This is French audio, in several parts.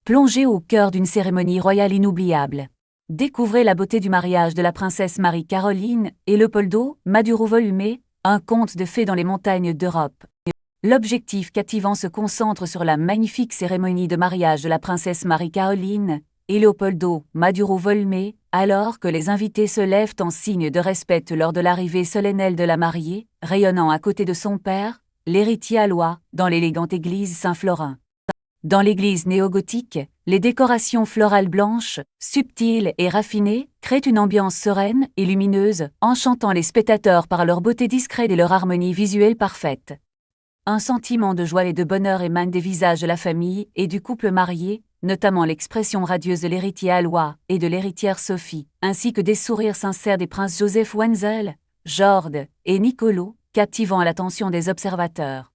Plongez au cœur d'une cérémonie royale inoubliable. Découvrez la beauté du mariage de la princesse Marie-Caroline et Leopoldo Maduro-Volume, un conte de fées dans les montagnes d'Europe. L'objectif captivant se concentre sur la magnifique cérémonie de mariage de la princesse Marie-Caroline et Leopoldo Maduro-Volume, alors que les invités se lèvent en signe de respect lors de l'arrivée solennelle de la mariée, rayonnant à côté de son père, l'héritier allois, dans l'élégante église Saint-Florin. Dans l'église néo-gothique, les décorations florales blanches, subtiles et raffinées, créent une ambiance sereine et lumineuse, enchantant les spectateurs par leur beauté discrète et leur harmonie visuelle parfaite. Un sentiment de joie et de bonheur émane des visages de la famille et du couple marié, notamment l'expression radieuse de l'héritier allois et de l'héritière Sophie, ainsi que des sourires sincères des princes Joseph Wenzel, Jord et Niccolò, captivant l'attention des observateurs.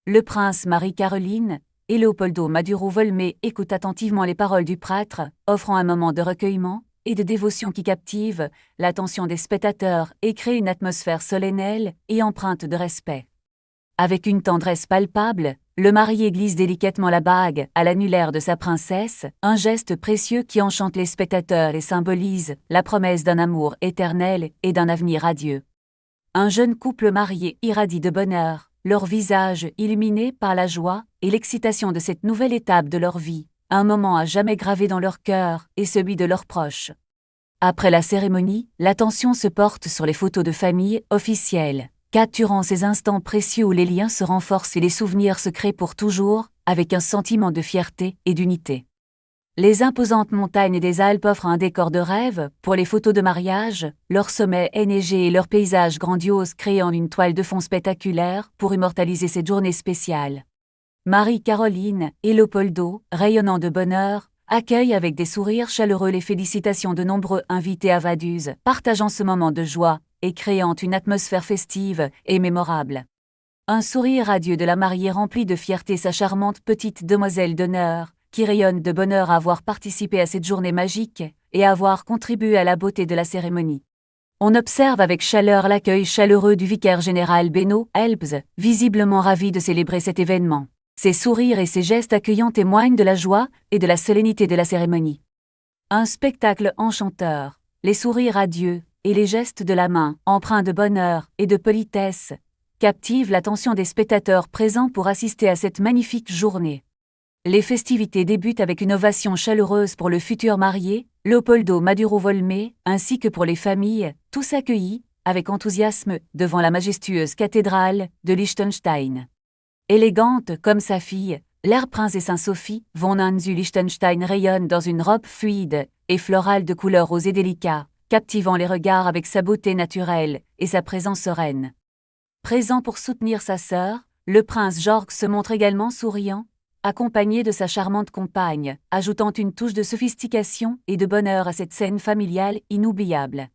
Le prince Marie-Caroline et Leopoldo Maduro-Volume écoutent attentivement les paroles du prêtre, offrant un moment de recueillement et de dévotion qui captive l'attention des spectateurs et crée une atmosphère solennelle et empreinte de respect. Avec une tendresse palpable, le marié glisse délicatement la bague à l'annulaire de sa princesse, un geste précieux qui enchante les spectateurs et symbolise la promesse d'un amour éternel et d'un avenir radieux. Un jeune couple marié irradie de bonheur, leur visage illuminé par la joie et l'excitation de cette nouvelle étape de leur vie, un moment à jamais gravé dans leur cœur et celui de leurs proches. Après la cérémonie, l'attention se porte sur les photos de famille officielles, capturant ces instants précieux où les liens se renforcent et les souvenirs se créent pour toujours, avec un sentiment de fierté et d'unité. Les imposantes montagnes des Alpes offrent un décor de rêve pour les photos de mariage, leur sommet enneigé et leur paysage grandiose créant une toile de fond spectaculaire pour immortaliser cette journée spéciale. Marie-Caroline et Leopoldo, rayonnant de bonheur, accueillent avec des sourires chaleureux les félicitations de nombreux invités à Vaduz, partageant ce moment de joie et créant une atmosphère festive et mémorable. Un sourire radieux de la mariée remplit de fierté sa charmante petite demoiselle d'honneur, qui rayonne de bonheur à avoir participé à cette journée magique et à avoir contribué à la beauté de la cérémonie. On observe avec chaleur l'accueil chaleureux du vicaire général Benno Helps, visiblement ravi de célébrer cet événement. Ses sourires et ses gestes accueillants témoignent de la joie et de la solennité de la cérémonie. Un spectacle enchanteur, les sourires radieux et les gestes de la main, empreints de bonheur et de politesse, captivent l'attention des spectateurs présents pour assister à cette magnifique journée. Les festivités débutent avec une ovation chaleureuse pour le futur marié, Leopoldo Maduro-Volume, ainsi que pour les familles, tous accueillis, avec enthousiasme, devant la majestueuse cathédrale de Liechtenstein. Élégante comme sa fille, l'ère princesse Saint-Sophie, von Hohenzollern-Liechtenstein rayonne dans une robe fluide et florale de couleur rose et délicat, captivant les regards avec sa beauté naturelle et sa présence sereine. Présent pour soutenir sa sœur, le prince Georg se montre également souriant, accompagné de sa charmante compagne, ajoutant une touche de sophistication et de bonheur à cette scène familiale inoubliable.